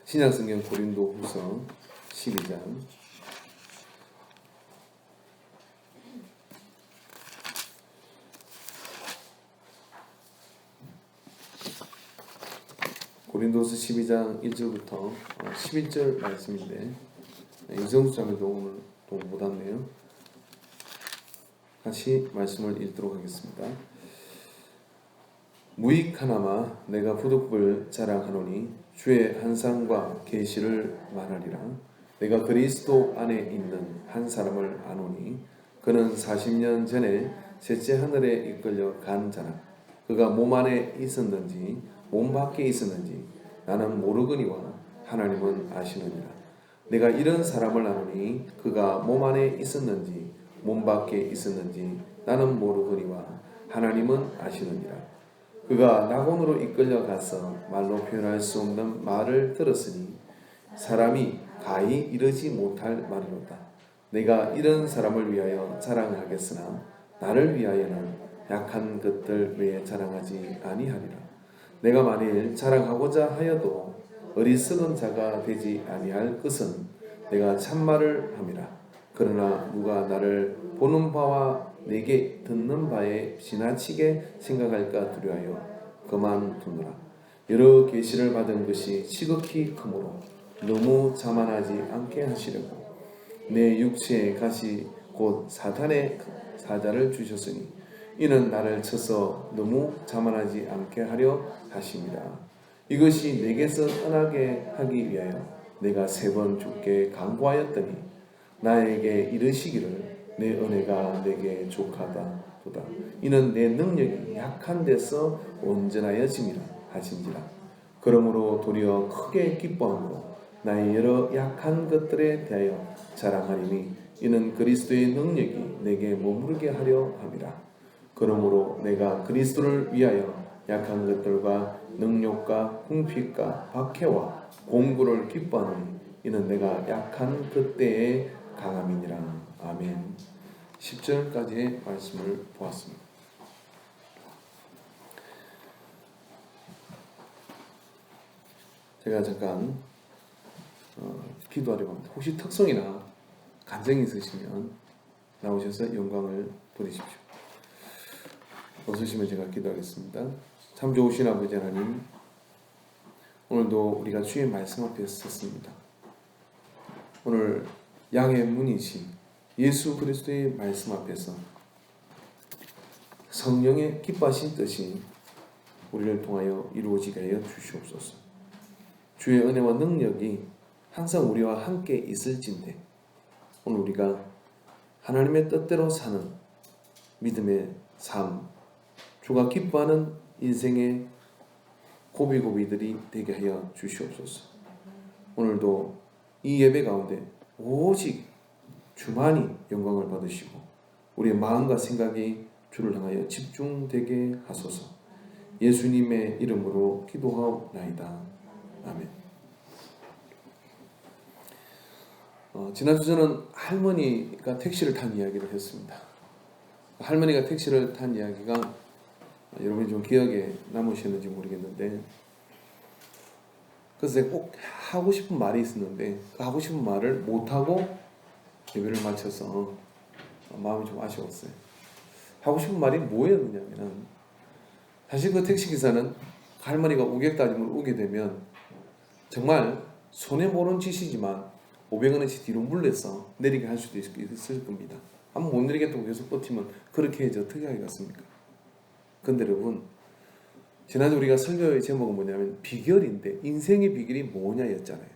신약성경 고린도후서 12장 고린도서 12장 1절부터 11절 말씀인데 이정수 자매도 오늘 또 못 왔네요. 같이 말씀을 읽도록 하겠습니다. 무익하나마 내가 부득불 자랑하노니 주의 한상과 계시를 말하리라. 내가 그리스도 안에 있는 한 사람을 아노니 그는 40년 전에 셋째 하늘에 이끌려 간 자라. 그가 몸 안에 있었는지 몸 밖에 있었는지 나는 모르거니와 하나님은 아시느니라. 내가 이런 사람을 아노니 그가 몸 안에 있었는지 몸 밖에 있었는지 나는 모르거니와 하나님은 아시느니라. 그가 낙원으로 이끌려 가서 말로 표현할 수 없는 말을 들었으니 사람이 가히 이르지 못할 말이로다. 내가 이런 사람을 위하여 자랑하겠으나 나를 위하여는 약한 것들 외에 자랑하지 아니하리라. 내가 만일 자랑하고자 하여도 어리석은 자가 되지 아니할 것은 내가 참말을 함이라. 그러나 누가 나를 보는 바와 내게 듣는 바에 지나치게 생각할까 두려하여 그만두노라. 여러 계시를 받은 것이 지극히 크므로 너무 자만하지 않게 하시려고 내 육체의 가시 곧 사탄의 사자를 주셨으니 이는 나를 쳐서 너무 자만하지 않게 하려 하십니다. 이것이 내게서 떠나게 하기 위하여 내가 3번 주께 간구하였더니 나에게 이르시기를 내 은혜가 내게 족하다 도다. 이는 내 능력이 약한 데서 온전하여짐이라 하신지라. 그러므로 도리어 크게 기뻐함으로 나의 여러 약한 것들에 대하여 자랑하리니 이는 그리스도의 능력이 내게 머무르게 하려 함이라. 그러므로 내가 그리스도를 위하여 약한 것들과 능욕과 궁핍과 박해와 공고를 기뻐하노니 이는 내가 약한 그때의 강함이니라. 아멘. 10절까지의 말씀을 보았습니다. 제가 잠깐 기도하려고 합니다. 혹시 특성이나 간증이 있으시면 나오셔서 영광을 부리십시오. 없으시면 제가 기도하겠습니다. 참 좋으신 아버지 하나님, 오늘도 우리가 주의 말씀 앞에 섰습니다. 오늘 양의 문이신 예수 그리스도의 말씀 앞에서 성령의 기뻐하신 뜻이 우리를 통하여 이루어지게 하여 주시옵소서. 주의 은혜와 능력이 항상 우리와 함께 있을진데 오늘 우리가 하나님의 뜻대로 사는 믿음의 삶, 주가 기뻐하는 인생의 고비고비들이 되게 하여 주시옵소서. 오늘도 이 예배 가운데 오직 주만이 영광을 받으시고 우리의 마음과 생각이 주를 향하여 집중되게 하소서. 예수님의 이름으로 기도하옵나이다. 아멘. 지난주 저는 할머니가 택시를 탄 이야기를 했습니다. 할머니가 택시를 탄 이야기가 여러분이 좀 기억에 남으셨는지 모르겠는데, 그래서 제가 꼭 하고 싶은 말이 있었는데 그 하고 싶은 말을 못하고 예배를 마쳐서 마음이 좀 아쉬웠어요. 하고 싶은 말이 뭐였느냐면, 사실 그 택시기사는 할머니가 우객다짐을 오게 되면 정말 손해보는 짓이지만 500원어치 뒤로 물려서 내리게 할 수도 있을 겁니다. 한번 못 내리겠다고 계속 버티면 그렇게 해야지 어떻게 하겠습니까? 근데 여러분, 지난주 우리가 설교의 제목은 뭐냐면 비결인데 인생의 비결이 뭐냐였잖아요.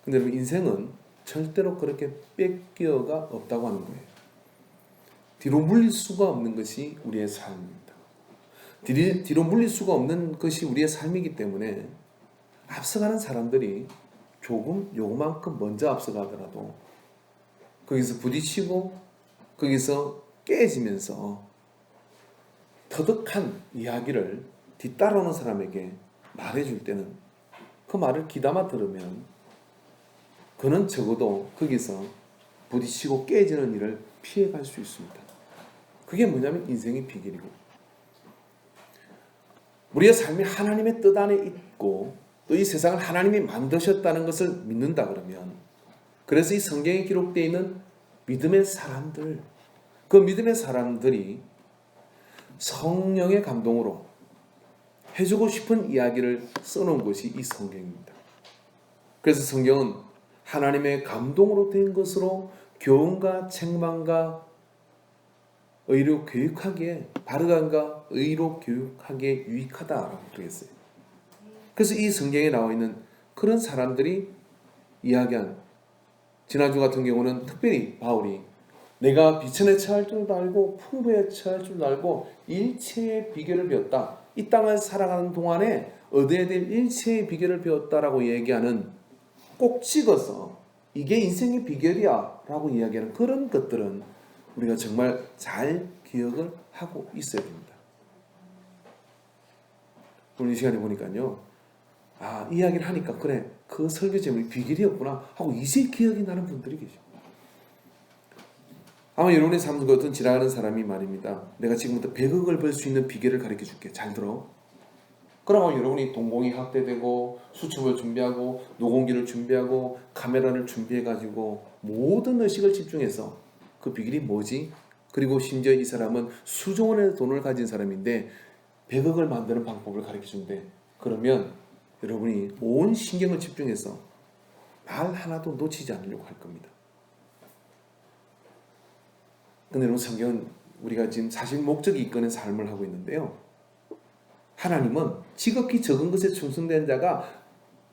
근데 여러분, 인생은 절대로 그렇게 뺏겨가 없다고 하는 거예요. 뒤로 물릴 수가 없는 것이 우리의 삶입니다. 뒤로 물릴 수가 없는 것이 우리의 삶이기 때문에 앞서가는 사람들이 조금 요만큼 먼저 앞서가더라도 거기서 부딪히고 거기서 깨지면서 터득한 이야기를 뒤따라오는 사람에게 말해줄 때는 그 말을 귀담아 들으면 그는 적어도 거기서 부딪히고 깨지는 일을 피해갈 수 있습니다. 그게 뭐냐면 인생의 비결이고, 우리의 삶이 하나님의 뜻 안에 있고 또 이 세상을 하나님이 만드셨다는 것을 믿는다 그러면, 그래서 이 성경에 기록되어 있는 믿음의 사람들, 그 믿음의 사람들이 성령의 감동으로 해주고 싶은 이야기를 써놓은 것이 이 성경입니다. 그래서 성경은 하나님의 감동으로 된 것으로 교훈과 책망과 의로 교육하기에, 바르간과 의로 교육하기에 유익하다라고 그랬어요. 그래서 이 성경에 나와 있는 그런 사람들이 이야기한, 지난주 같은 경우는 특별히 바울이 내가 비천에 처할 줄도 알고 풍부에 처할 줄도 알고 일체의 비결을 배웠다, 이 땅을 살아가는 동안에 얻어야 될 일체의 비결을 배웠다라고 얘기하는, 꼭 찍어서 이게 인생의 비결이야 라고 이야기하는 그런 것들은 우리가 정말 잘 기억을 하고 있어야 됩니다. 오늘 이 시간에 보니까요, 이야기를 하니까 그래, 그 설교 제목이 비결이었구나 하고 이제 기억이 나는 분들이 계십니다. 아마 여러분의 삶 같은 지나가는 사람이 말입니다, 내가 지금부터 100억을 벌 수 있는 비결을 가르쳐 줄게, 잘 들어. 그러면 여러분이 동공이 확대되고 수첩을 준비하고 녹음기를 준비하고 카메라를 준비해가지고 모든 의식을 집중해서 그 비결이 뭐지? 그리고 심지어 이 사람은 수조 원의 돈을 가진 사람인데 100억을 만드는 방법을 가르쳐 준대. 그러면 여러분이 온 신경을 집중해서 말 하나도 놓치지 않으려고 할 겁니다. 근데 여러분, 성경은 우리가 지금 사실 목적이 이끄는 삶을 하고 있는데요, 하나님은 지극히 적은 것에 충성된 자가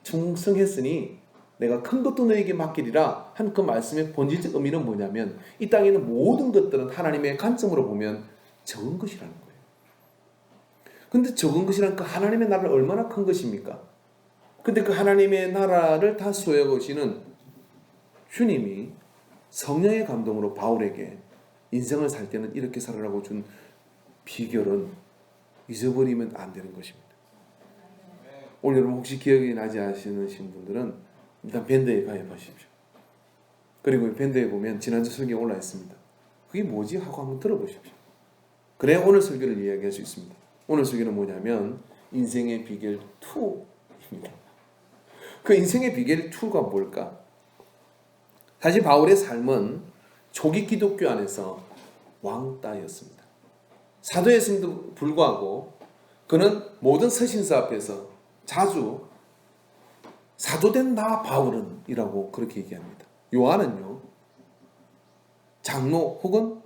충성했으니 내가 큰 것도 너에게 맡기리라 한 그 말씀의 본질적 의미는 뭐냐면, 이 땅에 있는 모든 것들은 하나님의 관점으로 보면 적은 것이라는 거예요. 근데 적은 것이란 그 하나님의 나라는 얼마나 큰 것입니까? 근데 그 하나님의 나라를 다 소유하시는 주님이 성령의 감동으로 바울에게 인생을 살 때는 이렇게 살아라고 준 비결은 잊어버리면 안 되는 것입니다. 오늘 여러분 혹시 기억이 나지 않으시는 분들은 일단 밴드에 가입하십시오. 그리고 밴드에 보면 지난주 설교에 올라 있습니다. 그게 뭐지? 하고 한번 들어보십시오. 그래야 오늘 설교를 이야기할 수 있습니다. 오늘 설교는 뭐냐면 인생의 비결 2입니다. 그 인생의 비결 2가 뭘까? 사실 바울의 삶은 초기 기독교 안에서 왕따였습니다. 사도였음에도 불구하고 그는 모든 서신서 앞에서 자주 사도된 나 바울은 이라고 그렇게 얘기합니다. 요한은요, 장로 혹은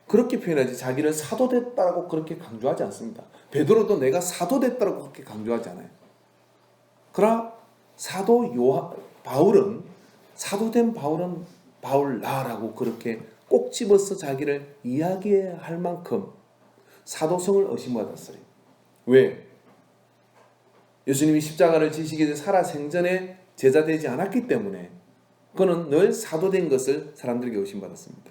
그렇게 표현하지 자기를 사도됐다고 그렇게 강조하지 않습니다. 베드로도 내가 사도됐다고 그렇게 강조하지 않아요. 그러나 바울은 사도된 바울은 바울 나라고 그렇게 꼭 집어서 자기를 이야기할 만큼 사도성을 의심받았어요. 왜? 예수님이 십자가를 지시기 전에 살아 생전에 제자되지 않았기 때문에 그는 늘 사도된 것을 사람들에게 의심받았습니다.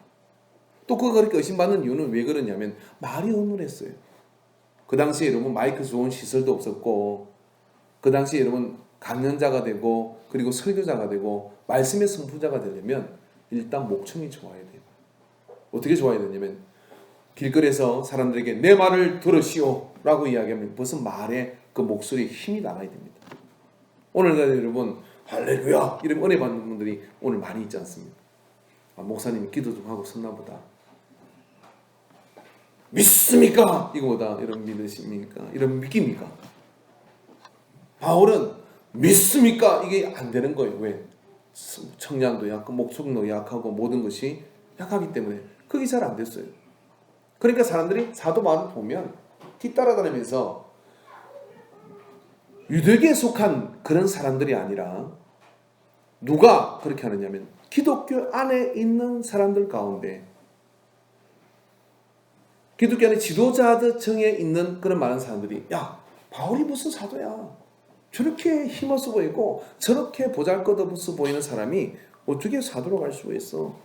또 그렇게 의심받는 이유는 왜 그러냐면 말이 어눌했어요. 그 당시에 여러분 마이크 좋은 시설도 없었고, 그 당시에 여러분 강연자가 되고 그리고 설교자가 되고 말씀의 선포자가 되려면 일단 목청이 좋아야 돼요. 어떻게 좋아야 되냐면 길거리에서 사람들에게 내 말을 들으시오 라고 이야기하면 벌써 말에 그 목소리에 힘이 나가야 됩니다. 오늘날 여러분 할렐루야 이런 은혜 받는 분들이 오늘 많이 있지 않습니까? 목사님이 기도 좀 하고 섰나 보다. 믿습니까? 이거보다 이런 믿으십니까? 이런 믿깁니까? 바울은 믿습니까? 이게 안 되는 거예요. 왜? 청량도 약하고 목청도 약하고 모든 것이 약하기 때문에 그게 잘 안 됐어요. 그러니까 사람들이 사도 바울을 보면 뒤따라다니면서 유대교에 속한 그런 사람들이 아니라 누가 그렇게 하느냐면 기독교 안에 있는 사람들 가운데, 기독교 안에 지도자층에 있는 그런 많은 사람들이 야, 바울이 무슨 사도야, 저렇게 힘없어 보이고 저렇게 보잘것없어 보이는 사람이 어떻게 사도로 갈 수가 있어?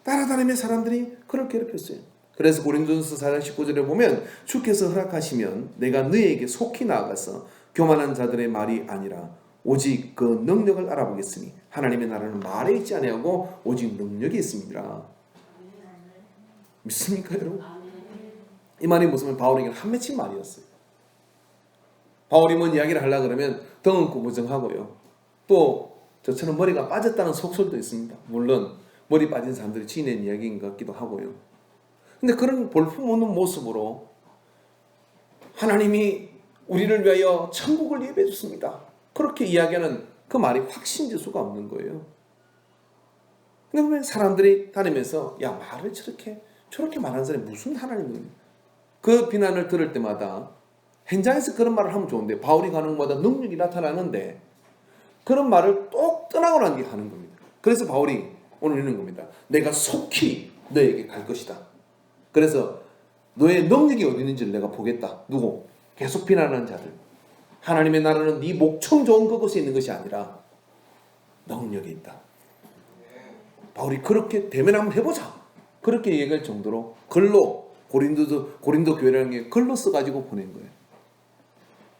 따라다니는 사람들이 그를 괴롭혔어요. 그래서 고린도전서 4장 19절에 보면 주께서 허락하시면 내가 너희에게 속히 나아가서 교만한 자들의 말이 아니라 오직 그 능력을 알아보겠으니 하나님의 나라는 말에 있지 아니하고 오직 능력이 있습니다. 믿습니까 여러분? 이 말이 무슨 바울에게는 한 맺힌 말이었어요. 바울이 뭔 이야기를 하려고 그러면 등은 구부정하고요. 또 저처럼 머리가 빠졌다는 속설도 있습니다. 물론 머리 빠진 사람들이 지어낸 이야기인 것 같기도 하고요. 근데 그런 볼품없는 모습으로 하나님이 우리를 위하여 천국을 예비해 줬습니다. 그렇게 이야기하는 그 말이 확신질 수가 없는 거예요. 근데 왜 사람들이 다니면서 야 말을 저렇게 말하는 사람이 무슨 하나님이냐, 그 비난을 들을 때마다 현장에서 그런 말을 하면 좋은데 바울이 가는 곳마다 능력이 나타나는데 그런 말을 똑 떠나고 난 뒤에 하는 겁니다. 그래서 바울이 오늘 이런 겁니다. 내가 속히 너에게 갈 것이다. 그래서 너의 능력이 어디 있는지를 내가 보겠다. 누구? 계속 비난하는 자들. 하나님의 나라는 네 목청 좋은 그것에 있는 것이 아니라 능력이 있다. 바울이 그렇게 대면 한번 해보자. 그렇게 얘기할 정도로 글로 고린도 교회라는 게 글로 써가지고 보낸 거예요.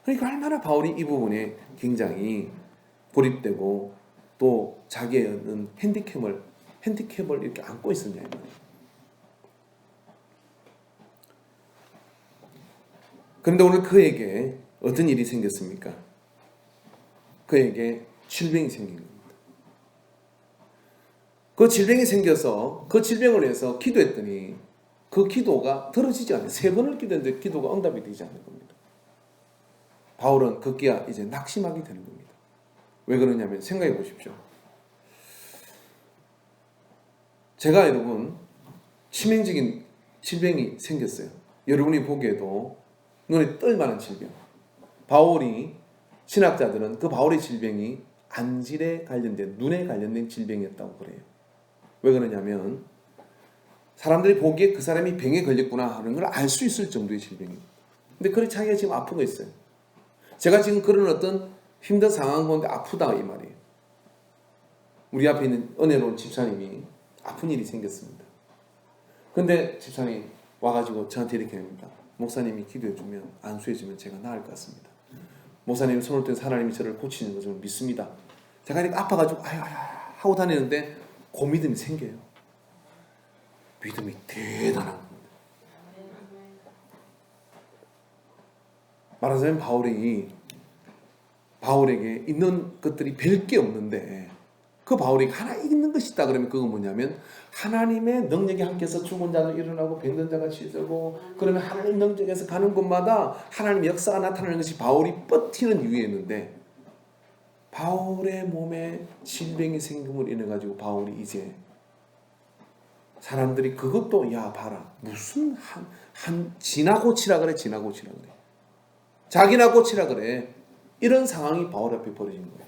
그러니까 얼마나 바울이 이 부분에 굉장히 고립되고 또 자기는 핸디캡을 이렇게 안고 있었냐 이 말이에요. 그런데 오늘 그에게 어떤 일이 생겼습니까? 그에게 질병이 생긴 겁니다. 그 질병이 생겨서 그 질병을 위해서 기도했더니 그 기도가 들어지지 않아요. 3번을 기도했는데 기도가 응답이 되지 않는 겁니다. 바울은 급기야 이제 낙심하게 되는 겁니다. 왜 그러냐면 생각해 보십시오. 제가 여러분 치명적인 질병이 생겼어요. 여러분이 보기에도 눈에 뜰 만한 질병. 신학자들은 그 바울의 질병이 안질에 관련된, 눈에 관련된 질병이었다고 그래요. 왜 그러냐면 사람들이 보기에 그 사람이 병에 걸렸구나 하는 걸 알 수 있을 정도의 질병입니다. 근데 그래 자기가 지금 아픈 거 있어요. 제가 지금 그런 어떤 힘든 상황 가운데 아프다 이 말이에요. 우리 앞에 있는 은혜로운 집사님이 아픈 일이 생겼습니다. 근데 집사님 와가지고 저한테 이렇게 합니다. 목사님이 기도해주면 안수해주면 제가 나을 것 같습니다. 목사님 손을 떼서 하나님이 저를 고치는 것을 믿습니다. 제가 이렇게 아파가지고 아유 하고 다니는데 그 믿음이 생겨요. 믿음이 대단한 겁니다. 말하자면 바울에게 있는 것들이 별 게 없는데 그 바울이 하나 있는 것이 있다 그러면 그건 뭐냐면 하나님의 능력이 함께해서 죽은 자도 일어나고 병든 자가 치유되고 그러면 하나님 능력에서 가는 곳마다 하나님의 역사가 나타나는 것이 바울이 버티는 이유였는데 바울의 몸에 질병이 생김으로 인해 가지고 바울이 이제 사람들이 그것도 야 봐라 무슨 지나 고치라 그래 자기나 고치라 그래 이런 상황이 바울 앞에 벌어진 거예요.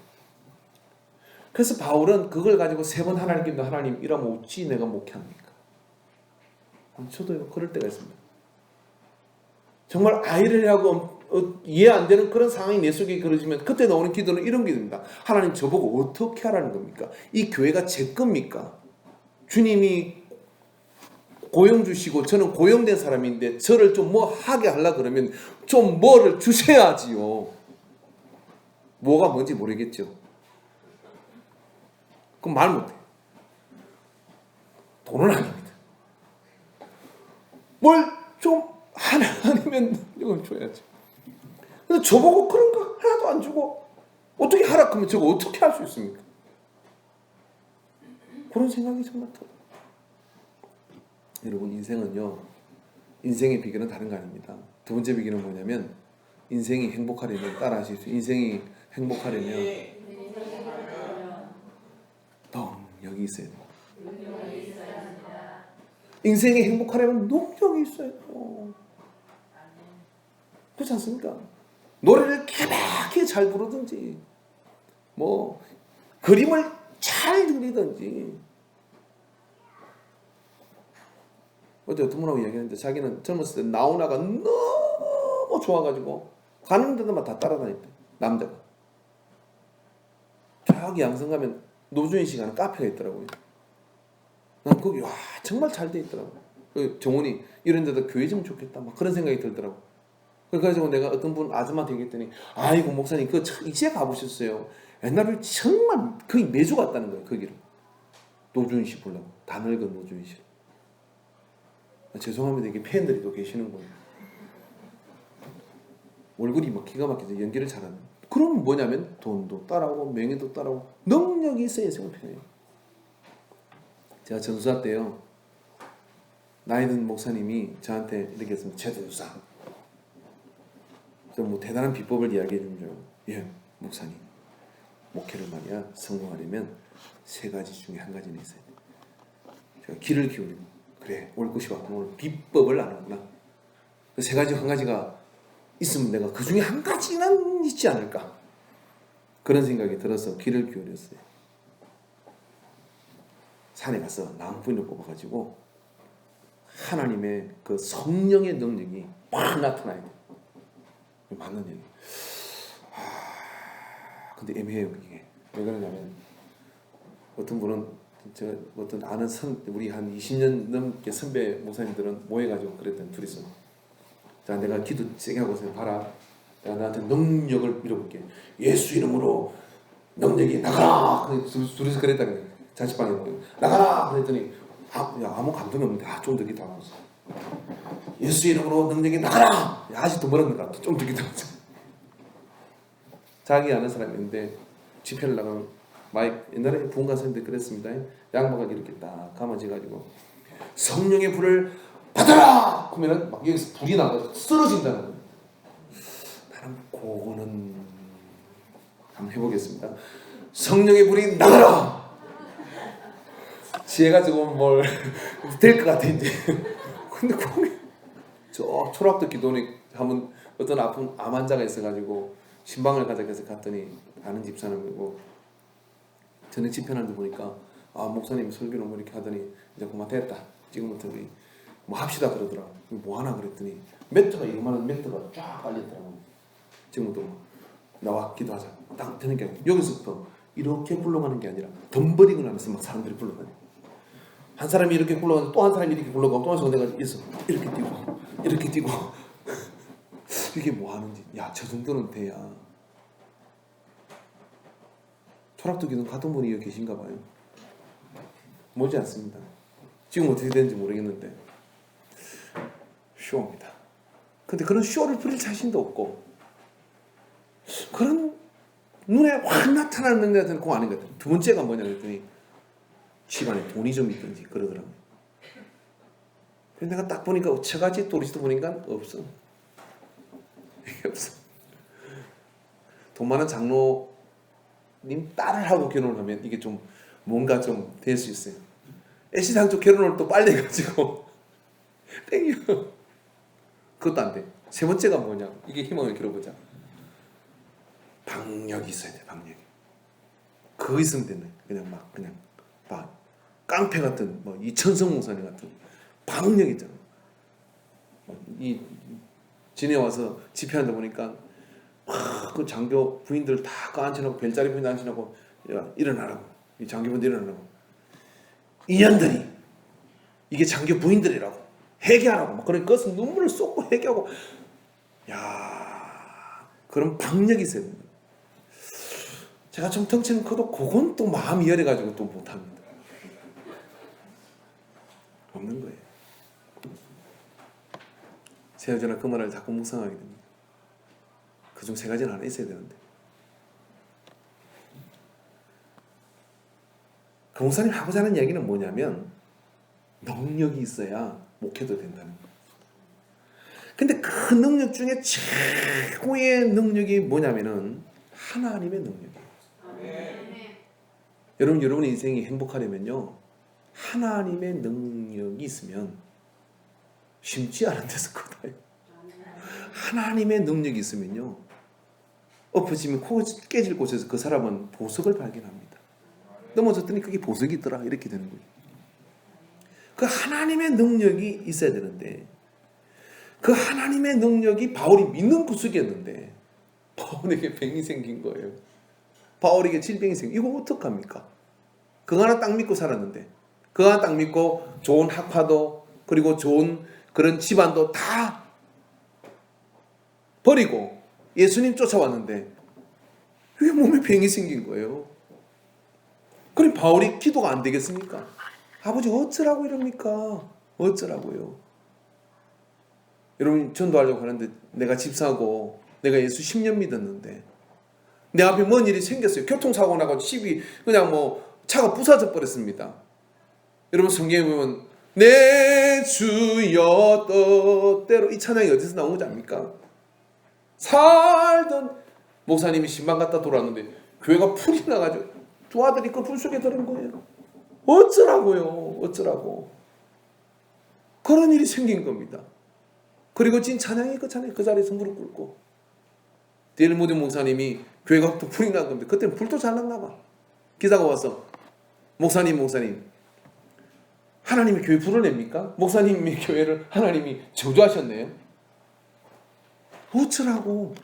그래서 바울은 그걸 가지고 3번 하나님께 하나님 이러면 어찌 내가 목회합니까? 저도 그럴 때가 있습니다. 정말 아이러니하고 이해 안 되는 그런 상황이 내 속에 그려지면 그때 나오는 기도는 이런 기도입니다. 하나님 저보고 어떻게 하라는 겁니까? 이 교회가 제 겁니까? 주님이 고용 주시고 저는 고용된 사람인데 저를 좀 뭐 하게 하려고 그러면 좀 뭐를 주셔야지요. 뭐가 뭔지 모르겠죠. 그럼 말 못해. 돈은 아닙니다. 뭘 좀 하나면 이건 줘야지. 근데 저보고 그런 거 하나도 안 주고 어떻게 하라 그러면 저거 어떻게 할 수 있습니까? 그런 생각이 정말 들어요. 여러분 인생의 비결은 다른 거 아닙니다. 두 번째 비결은 뭐냐면 인생이 행복하려면 따라 하십시오. 인생이 행복하려면 능력이 있어야 돼요. 인생이 행복하려면 능력이 있어야 돼요. 그렇지 않습니까? 노래를 개박하게 잘 부르든지 뭐 그림을 잘 그리든지 어제 어떤 분하고 이야기했는데 자기는 젊었을 때 나훈아가 너무 좋아가지고 가는 데만 다 따라다녔대. 남자가 저기 양성 가면 노주인 씨가 카페가 있더라고요. 난 거기 와 정말 잘 돼 있더라고. 그 정원이 이런 데다 교회 좀 좋겠다 막 그런 생각이 들더라고. 그래가지고 내가 어떤 분 아줌마한테 얘기했더니 아이고 목사님 그거 이제 가보셨어요. 옛날에 정말 거의 매주 갔다는 거예요. 거기를 노주인 씨 보려고. 다 늙은 노주인 씨. 죄송합니다. 이게 팬들이 또 계시는 거예요. 얼굴이 막 기가 막히죠. 연기를 잘하는. 그럼 뭐냐면 돈도 따라오고 명예도 따라오고 능력이 있어야 성공해요. 제가 전수할 때요, 나이든 목사님이 저한테 이렇게 했습니다. 최전수사, 좀 뭐 대단한 비법을 이야기해 주죠. 예, 목사님, 목회를 말이야 성공하려면 세 가지 중에 한 가지는 있어야 돼. 제가 귀를 기울이고, 그래, 올 것이 왔구나, 오늘 비법을 아는구나. 그 세 가지 한 가지가 있으면 내가 그 중에 한 가지는 있지 않을까, 그런 생각이 들어서 귀를 기울였어요. 산에 가서 나무꾼을 뽑아가지고 하나님의 그 성령의 능력이 확 나타나야 돼. 맞는 얘기. 근데 애매해요 이게. 왜 그러냐면 어떤 분은 어떤 아는 우리 한 20년 넘게 선배 목사님들은 모여가지고 그랬던 둘이서, 자, 내가 기도 세게 하고 있어요. 봐라, 내가 너한테 능력을 밀어볼게. 예수 이름으로 능력이 나가라. 둘이서 그랬다 그래. 자취방에 나가라 그랬더니 아무 감동이 없는데 좀 더 기도하고 있어. 예수 이름으로 능력이 나가라. 아직도 멀었는 것 같아. 좀 더 기도하고 있어. 자기 아는 사람이 있는데 집회를 나가면 옛날에 부흥가 선생님들 그랬습니다. 양반가 이렇게 딱 감아져가지고 성령의 불을 받아라! 그러면 막 여기서 불이 나가서 쓰러진다는 거예요. 나는 그거는 한번 해보겠습니다. 성령의 불이 나가라! 지혜가 조금 뭘 될 것 같아 이제. 근데 거기 저 초락도 기도원에 한번 어떤 아픈 암 환자가 있어가지고 신방을 가자 해서 갔더니 아는 집사람이고, 저녁 집회하는데 보니까 목사님이 설교를 뭐 이렇게 하더니 이제 그만 됐다, 지금부터 우리 뭐 합시다 그러더라. 뭐 하나 그랬더니 매트가 이만한 매트가 쫙 깔렸더라고. 지금부터 나와 기도하자 딱 되는 게 아니라 여기서부터 이렇게 굴러가는 게 아니라 덤버링을 하면서 막 사람들이 굴러가요. 한 사람이 이렇게 굴러가고 또 한 사람이 이렇게 굴러가고 또 한 사람이 내가 있어 이렇게 뛰고 이렇게 뛰고 이게 뭐 하는지. 야, 저 정도는 돼야. 철학도 기도 가던 분이 여기 계신가 봐요. 모르지 않습니다. 지금 어떻게 되는지 모르겠는데 쇼입니다. 근데 그런 쇼를 부릴 자신도 없고, 그런 눈에 확 나타나는 능력들은 그거 아닌 것 같아요. 두 번째가 뭐냐 그랬더니 집안에 돈이 좀 있든지 그러더라고요. 그래서 내가 딱 보니까 처가집 또리지도 보니까 없어. 이게 없어. 돈 많은 장로님 딸을 하고 결혼을 하면 이게 좀 뭔가 좀 될 수 있어요. 애시당 쪽 결혼을 또 빨리 해가지고 땡겨. 그것도 안 돼. 세 번째가 뭐냐, 이게 희망을 길어보자. 박력이 있어야 돼. 박력이. 그거 있으면 되네. 그냥 막 깡패 같은 뭐 이천성 목사님 같은 박력 있잖아. 이 진해 와서 집회한다 보니까 그 장교 부인들 다 앉혀놓고, 별자리 부인 앉혀놓고, 야, 일어나라고, 이 장교분들 일어나라고, 인연들이 이게 장교 부인들이라고 회개하라고 막 그런 것은 눈물을 쏟고 회개하고. 야, 그런 박력이 있어야 됩니다. 제가 좀 덩치는 커도 그건 또 마음이 열해가지고 또 못합니다. 없는 거예요. 제가 그 말을 자꾸 묵상하게 됩니다. 그중 세 가지는 하나 있어야 되는데. 그 목사님 하고자 하는 이야기는 뭐냐면 능력이 있어야 목회도 된다는 거예요. 근데 그 능력 중에 최고의 능력이 뭐냐면은 하나님의 능력이에요. 여러분의 인생이 행복하려면요, 하나님의 능력이 있으면 심지 않은 데서 커다요. 하나님의 능력이 있으면요, 엎어지면 코가 깨질 곳에서 그 사람은 보석을 발견합니다. 넘어졌더니 그게 보석이 있더라, 이렇게 되는 거예요. 그 하나님의 능력이 있어야 되는데, 그 하나님의 능력이 바울이 믿는 구석이었는데 바울에게 병이 생긴 거예요. 바울에게 질병이 생긴, 이거 어떡합니까? 그거 하나 딱 믿고 살았는데, 그거 하나 딱 믿고 좋은 학파도 그리고 좋은 그런 집안도 다 버리고 예수님 쫓아왔는데 왜 몸에 병이 생긴 거예요? 그럼 바울이 기도가 안 되겠습니까? 아버지 어쩌라고 이럽니까? 어쩌라고요? 여러분, 전도하려고 하는데 내가 집 사고 내가 예수 10년 믿었는데 내 앞에 뭔 일이 생겼어요. 교통사고 나고 집이 그냥 차가 부서져 버렸습니다. 여러분 성경에 보면 내 주여 뜻대로 이 찬양이 어디서 나온 건지 압니까? 살던 목사님이 신방 갔다 돌아왔는데 교회가 풀이 나가지고 두 아들이 그 불 속에 들은 거예요. 어쩌라고. 그런 일이 생긴 겁니다. 그리고 지금 찬양이 그 자리에서 무릎 꿇고 데일 모디 목사님이 교회가 또 불이 난 겁니다. 그때는 불도 잘 났나 봐. 기사가 와서 목사님 하나님이 교회 불을 냅니까? 목사님의 교회를 하나님이 저주하셨네요. 어쩌라고.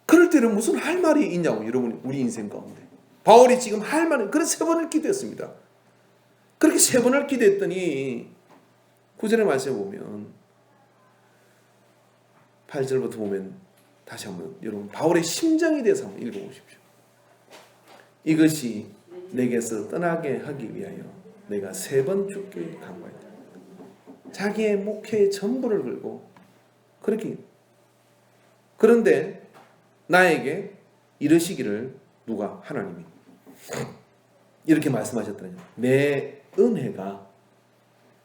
그럴 때는 무슨 할 말이 있냐고. 여러분 우리 인생 가운데 바울이 지금 할 말은 그래서 3번을 기도했습니다. 그렇게 3번을 기도했더니 9절의 말씀에 보면 8절부터 보면 다시 한번 여러분 바울의 심정에 대해서 한번 읽어보십시오. 이것이 내게서 떠나게 하기 위하여 내가 3번 죽게 간구했다. 자기의 목회의 전부를 걸고 그렇게. 그런데 나에게 이러시기를 누가? 하나님이 이렇게 말씀하셨더니 내 은혜가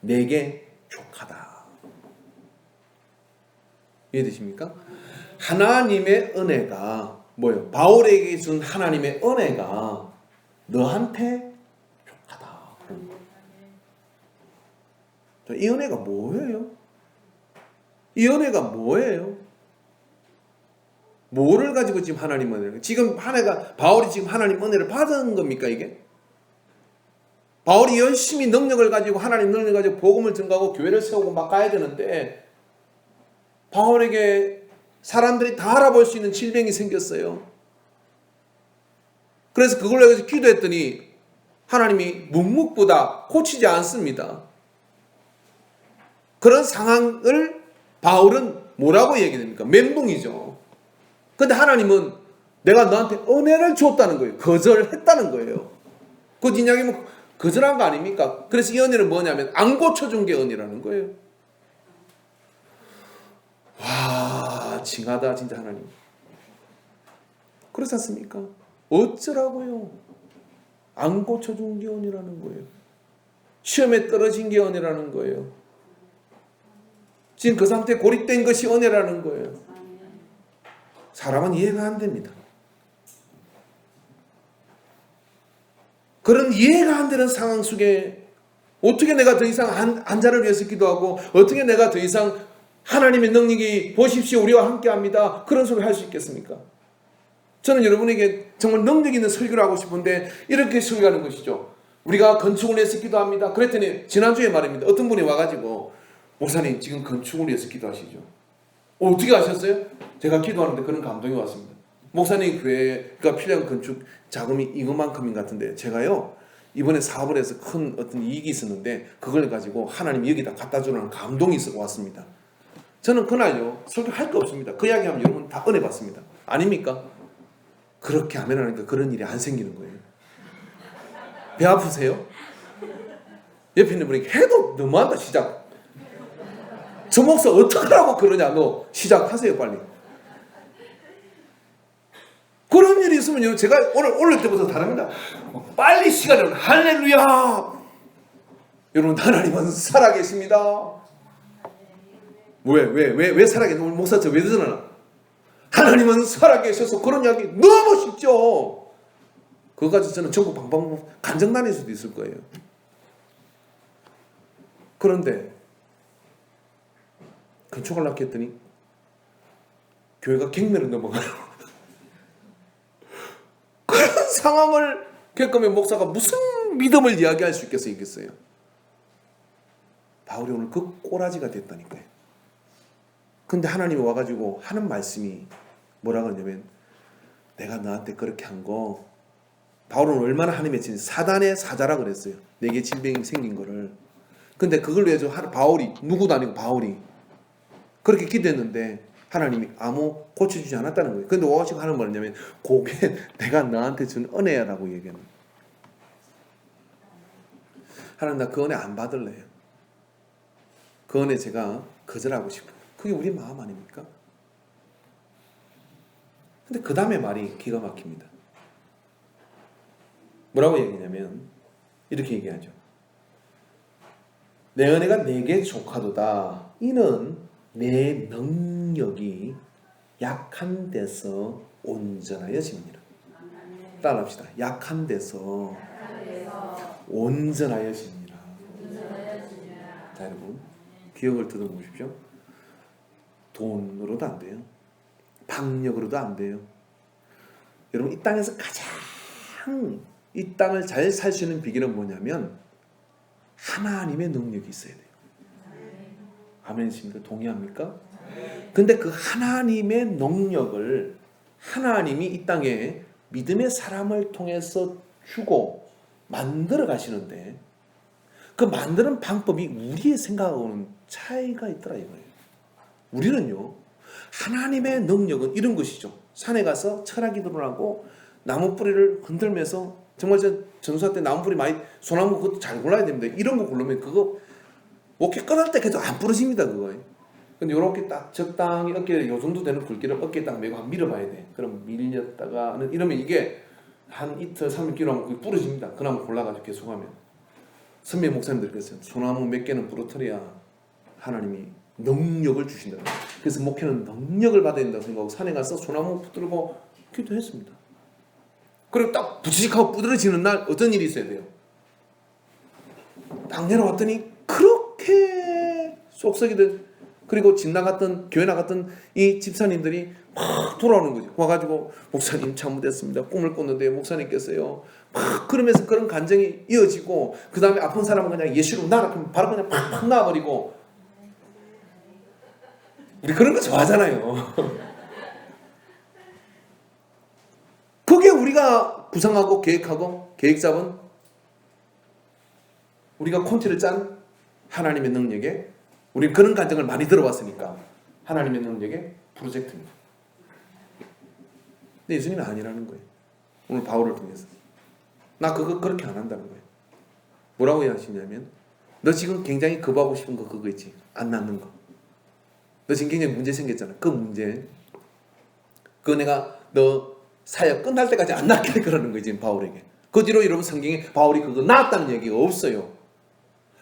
내게 족하다. 이해되십니까? 하나님의 은혜가 뭐예요? 바울에게 준 하나님의 은혜가 너한테 족하다. 이 은혜가 뭐예요? 이 은혜가 뭐예요? 뭐를 가지고 지금 하나님 은혜를 지금 바울이 지금 하나님 은혜를 받은 겁니까 이게? 바울이 열심히 능력을 가지고 하나님 능력을 가지고 복음을 전가하고 교회를 세우고 막 가야 되는데 바울에게 사람들이 다 알아볼 수 있는 질병이 생겼어요. 그래서 그걸 위해서 기도했더니 하나님이 묵묵보다 고치지 않습니다. 그런 상황을 바울은 뭐라고 얘기됩니까? 멘붕이죠. 근데 하나님은 내가 너한테 은혜를 줬다는 거예요. 거절했다는 거예요. 그 진약이면 거절한 거 아닙니까? 그래서 이 은혜는 뭐냐면 안 고쳐준 게 은혜라는 거예요. 와, 징하다 진짜 하나님. 그렇지 않습니까? 어쩌라고요? 안 고쳐준 게 은혜라는 거예요. 시험에 떨어진 게 은혜라는 거예요. 지금 그 상태에 고립된 것이 은혜라는 거예요. 사람은 이해가 안 됩니다. 그런 이해가 안 되는 상황 속에 어떻게 내가 더 이상 한자를 위해서 기도하고 어떻게 내가 더 이상 하나님의 능력이 보십시오 우리와 함께합니다 그런 소리를 할 수 있겠습니까? 저는 여러분에게 정말 능력 있는 설교를 하고 싶은데 이렇게 설교하는 것이죠. 우리가 건축을 위해서 기도합니다. 그랬더니 지난주에 말입니다. 어떤 분이 와가지고 목사님 지금 건축을 위해서 기도하시죠. 어떻게 아셨어요? 제가 기도하는데 그런 감동이 왔습니다. 목사님 교회가 필요한 건축 자금이 이것만큼인 것 같은데 제가요 이번에 사업을 해서 큰 어떤 이익이 있었는데 그걸 가지고 하나님 여기다 갖다 주라는 감동이 왔습니다. 저는 그날요 설교할 거 없습니다. 그 이야기하면 여러분 다 은혜 받습니다. 아닙니까? 그렇게 하면 하니까 그런 일이 안 생기는 거예요. 배 아프세요? 옆에 있는 분이 해도 너무한다 시작. 저 목사 어떡하라고 그러냐 너 시작하세요 빨리. 그런 일이 있으면요 제가 오늘 올릴 때부터 다릅니다. 빨리 시간을 할렐루야. 여러분 하나님은 살아계십니다. 왜 살아계세요? 오늘 목사 저 왜 드잖아. 하나님은 살아계셔서 그런 이야기 너무 쉽죠. 그거 가지고 저는 전국 방방곡 간증 다닐 수도 있을 거예요. 그런데 건축하려고 했더니 교회가 경매를 넘어가요. 그런 상황을 겪으면 목사가 무슨 믿음을 이야기할 수 있겠어요? 바울이 오늘 그 꼬라지가 됐다니까요. 근데 하나님이 와가지고 하는 말씀이 뭐라고 하냐면 내가 너한테 그렇게 한 거 바울은 얼마나 하나님의 진 사단의 사자라 그랬어요. 내게 질병이 생긴 거를. 근데 그걸 위해서 바울이 누구도 아니고 바울이 그렇게 기도했는데 하나님이 아무 고쳐주지 않았다는 거예요. 근데 와가지고 하는 말 뭐냐면 그게 내가 너한테 준 은혜야라고 얘기하는 거예요. 하나님 나 그 은혜 안 받을래요. 그 은혜 제가 거절하고 싶어요. 그게 우리 마음 아닙니까? 근데 그 다음에 말이 기가 막힙니다. 뭐라고 얘기냐면 이렇게 얘기하죠. 내 은혜가 내게 족하도다. 이는 내 능력이 약한 데서 온전하여짐이라. 따라합시다. 약한 데서 온전하여짐이라. 자, 여러분 기억을 뜯어보십시오. 돈으로도 안 돼요. 박력으로도 안 돼요. 여러분 이 땅에서 가장 이 땅을 잘 살 수 있는 비결은 뭐냐면 하나님의 능력이 있어야 돼요. 아멘이십니까? 동의합니까? 근데 그 하나님의 능력을 하나님이 이 땅에 믿음의 사람을 통해서 주고 만들어 가시는데 그 만드는 방법이 우리의 생각하고는 차이가 있더라 이거예요. 우리는요, 하나님의 능력은 이런 것이죠. 산에 가서 철학이 드러나고 나무 뿌리를 흔들면서 정말 전수할 때 나무 뿌리 많이 소나무 그것도 잘 골라야 됩니다. 이런 거 고르면 그거 목회 끊을 때 계속 안 부러집니다 그거. 근데 요렇게 딱 적당히 어깨에 요 정도 되는 굵기를 어깨에 딱 메고 한 밀어봐야 돼. 그럼 밀렸다가는 이러면 이게 한 이틀 3일 기록하면 그게 부러집니다. 그 나무 골라가지고 계속 하면. 선배 목사님들 그랬어요. 소나무 몇 개는 부러뜨려야 하나님이 능력을 주신다. 그래서 목회는 능력을 받아야 된다고 생각하고 산에 가서 소나무 붙들고 기도했습니다. 그리고 딱 부치직하고 부드러지는 날 어떤 일이 있어야 돼요? 딱 내려왔더니 그렇게 쏙썩이들 그리고 집 나갔던 교회 나갔던 이 집사님들이 막 돌아오는 거죠. 와가지고 목사님 잘못했습니다. 꿈을 꿨는데 목사님께서요. 막 그러면서 그런 감정이 이어지고 그 다음에 아픈 사람은 그냥 예수로 나라 바로 그냥 팍팍 놔버리고 우리 그런 거 좋아하잖아요. 그게 우리가 구상하고 계획하고 계획 잡은 우리가 콘티를 짠 하나님의 능력에 우리는 그런 감정을 많이 들어봤으니까 하나님의 능력의 프로젝트입니다. 근데 예수님은 아니라는 거예요. 오늘 바울을 통해서 나 그거 그렇게 안 한다는 거예요. 뭐라고 하시냐면 너 지금 굉장히 급하고 싶은 거 그거 있지. 안 낳는 거. 너 지금 굉장히 문제 생겼잖아. 그 문제 그거 내가 너 사역 끝날 때까지 안 낳게 그러는 거예요. 지금 바울에게. 그 뒤로 여러분 성경에 바울이 그거 낳았다는 얘기가 없어요.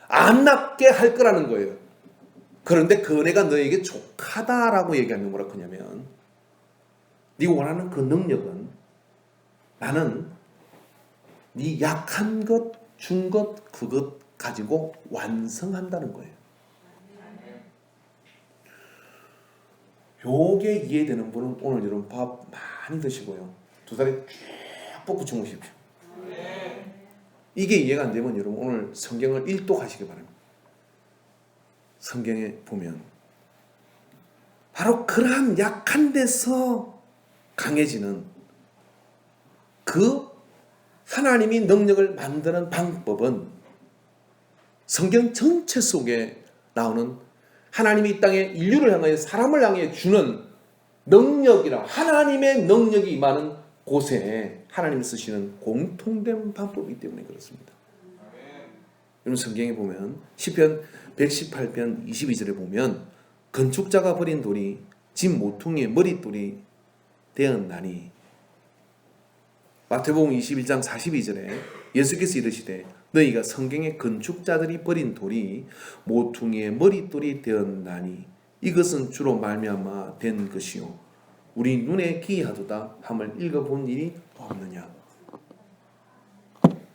안 낳게 할 거라는 거예요. 그런데 그 은혜가 너에게 족하다라고 얘기하면 뭐라고 하냐면 네가 원하는 그 능력은 나는 네 약한 것, 준 것, 그것 가지고 완성한다는 거예요. 요게 이해되는 분은 오늘 여러분 밥 많이 드시고요. 두 다리 쭉 뻗고 주무십시오. 이게 이해가 안 되면 여러분 오늘 성경을 일독하시기 바랍니다. 성경에 보면 바로 그러한 약한 데서 강해지는 그 하나님이 능력을 만드는 방법은 성경 전체 속에 나오는 하나님이 이 땅에 인류를 향하여 사람을 향해 주는 능력이라 하나님의 능력이 임하는 곳에 하나님이 쓰시는 공통된 방법이기 때문에 그렇습니다. 여러분 성경에 보면 시편 118편 22절에 보면 건축자가 버린 돌이 집 모퉁이의 머릿돌이 되었나니 마태복음 21장 42절에 예수께서 이르시되 너희가 성경의 건축자들이 버린 돌이 모퉁이의 머릿돌이 되었나니 이것은 주로 말미암아 된 것이요 우리 눈에 기이하도다 함을 읽어본 일이 없느냐.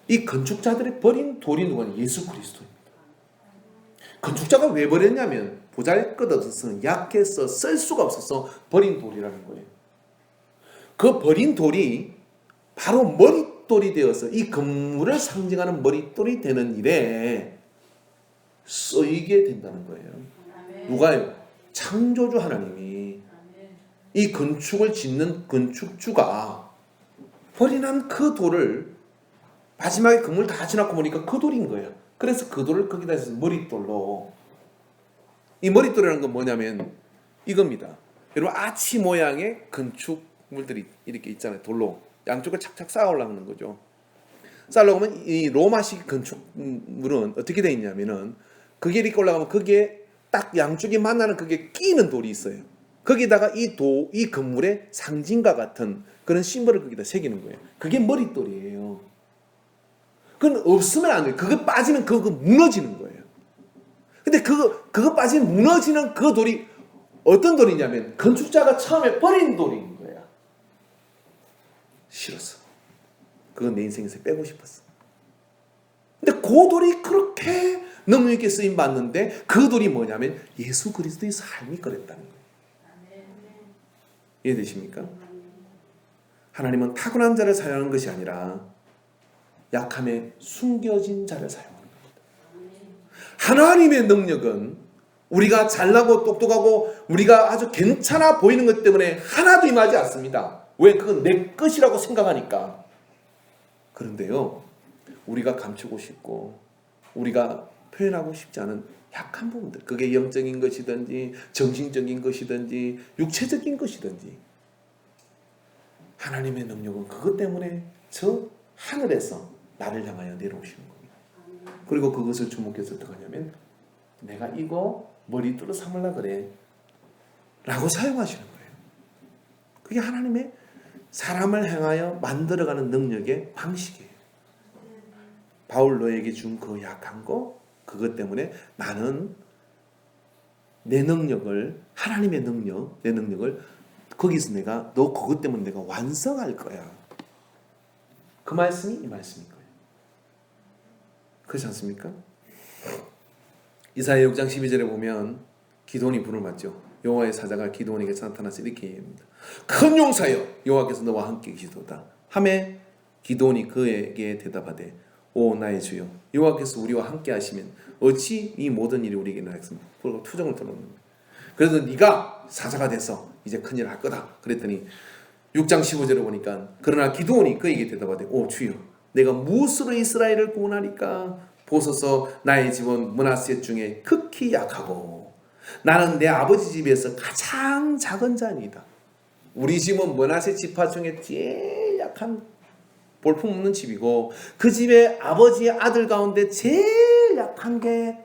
이 건축자들이 버린 돌이 누구냐? 예수 그리스도입니다. 건축자가 왜 버렸냐면 보잘것없어서 약해서 쓸 수가 없어서 버린 돌이라는 거예요. 그 버린 돌이 바로 머릿돌이 되어서 이 건물을 상징하는 머릿돌이 되는 일에 쓰이게 된다는 거예요. 누가요? 창조주 하나님이 이 건축을 짓는 건축주가 버리는 그 돌을 마지막에 건물 다 지나고 보니까 그 돌인 거예요. 그래서 그 돌을 거기다 해서 머릿돌로 이 머릿돌이라는 건 뭐냐면 이겁니다. 여러분 아치 모양의 건축물들이 이렇게 있잖아요. 돌로 양쪽을 착착 쌓아 올라가는 거죠. 쌓으려고 하면 이 로마식 건축물은 어떻게 되어 있냐면은 그게 이렇게 올라가면 거기에 딱 양쪽이 만나는 그게 끼는 돌이 있어요. 거기다가 이 건물의 상징과 같은 그런 심벌을 거기다 새기는 거예요. 그게 머릿돌이에요. 그건 없으면 안 돼요. 그거 빠지면 그거 무너지는 거예요. 근데 그거 빠지면 무너지는 그 돌이 어떤 돌이냐면 건축자가 처음에 버린 돌인 거야. 싫었어. 그건 내 인생에서 빼고 싶었어. 근데 그 돌이 그렇게 능력 있게 쓰임 받는데 그 돌이 뭐냐면 예수 그리스도의 삶이 그랬다는 거예요. 이해되십니까? 하나님은 타고난 자를 사용하는 것이 아니라 약함에 숨겨진 자를 사용하는 겁니다. 하나님의 능력은 우리가 잘나고 똑똑하고 우리가 아주 괜찮아 보이는 것 때문에 하나도 임하지 않습니다. 왜? 그건 내 것이라고 생각하니까. 그런데요, 우리가 감추고 싶고 우리가 표현하고 싶지 않은 약한 부분들, 그게 영적인 것이든지 정신적인 것이든지 육체적인 것이든지 하나님의 능력은 그것 때문에 저 하늘에서 나를 향하여 내려오시는 겁니다. 그리고 그것을 주목해서 어떻게 하냐면 내가 이거 머리 뚫어 삼으려 그래 라고 사용하시는 거예요. 그게 하나님의 사람을 향하여 만들어가는 능력의 방식이에요. 바울 너에게 준 그 약한 거 그것 때문에 나는 내 능력을 하나님의 능력 내 능력을 거기서 내가 너 그것 때문에 내가 완성할 거야. 그 말씀이 이 말씀인 거예요. 그렇지 않습니까? 이사야 6장 12절에 보면 기드온이 불을 맞죠. 여호와의 사자가 기드온에게 나타나서 이렇게 얘기합니다. 큰 용사여 여호와께서 너와 함께 계시도다 하매 기드온이 그에게 대답하되 오 나의 주여 여호와께서 우리와 함께 하시면 어찌 이 모든 일이 우리에게 나겠습니까? 그리고 투정을 들어놓는 거예요. 그래서 네가 사자가 돼서 이제 큰일을 할 거다 그랬더니 6장 15절에 보니까 그러나 기드온이 그에게 대답하되 오 주여 내가 무엇으로 이스라엘을 구원하리까? 보소서 나의 집은 므낫세 중에 극히 약하고 나는 내 아버지 집에서 가장 작은 자니이다. 우리 집은 므낫세 지파 중에 제일 약한 볼품없는 집이고 그 집에 아버지의 아들 가운데 제일 약한 게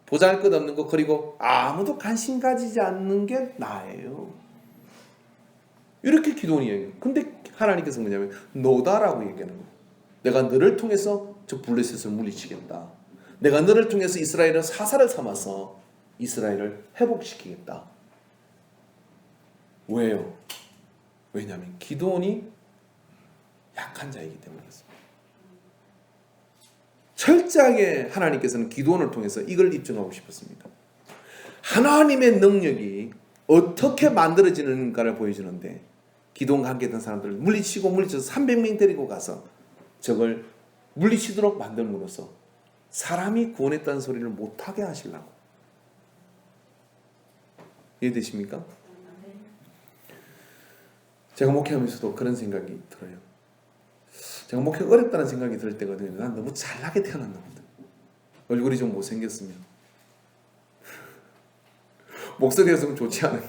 보잘것없는 거 그리고 아무도 관심 가지지 않는 게 나예요. 이렇게 기도원이 얘기해요. 근데 하나님께서 뭐냐면 너다라고 얘기하는 거예요. 내가 너를 통해서 저 블레셋을 물리치겠다. 내가 너를 통해서 이스라엘을 사사를 삼아서 이스라엘을 회복시키겠다. 왜요? 왜냐하면 기드온이 약한 자이기 때문에 그렇습니다. 철저하게 하나님께서는 기드온을 통해서 이걸 입증하고 싶었습니다. 하나님의 능력이 어떻게 만들어지는가를 보여주는데 기드온과 함께 했던 사람들을 물리쳐서 300명 데리고 가서 저걸 물리치도록 만들므로써 사람이 구원했다는 소리를 못하게 하시려고. 이해되십니까? 제가 목회하면서도 그런 생각이 들어요. 제가 목회가 어렵다는 생각이 들 때거든요. 난 너무 잘나게 태어났나 보다. 얼굴이 좀 못생겼으면 목소리가 좀 좋지 않으면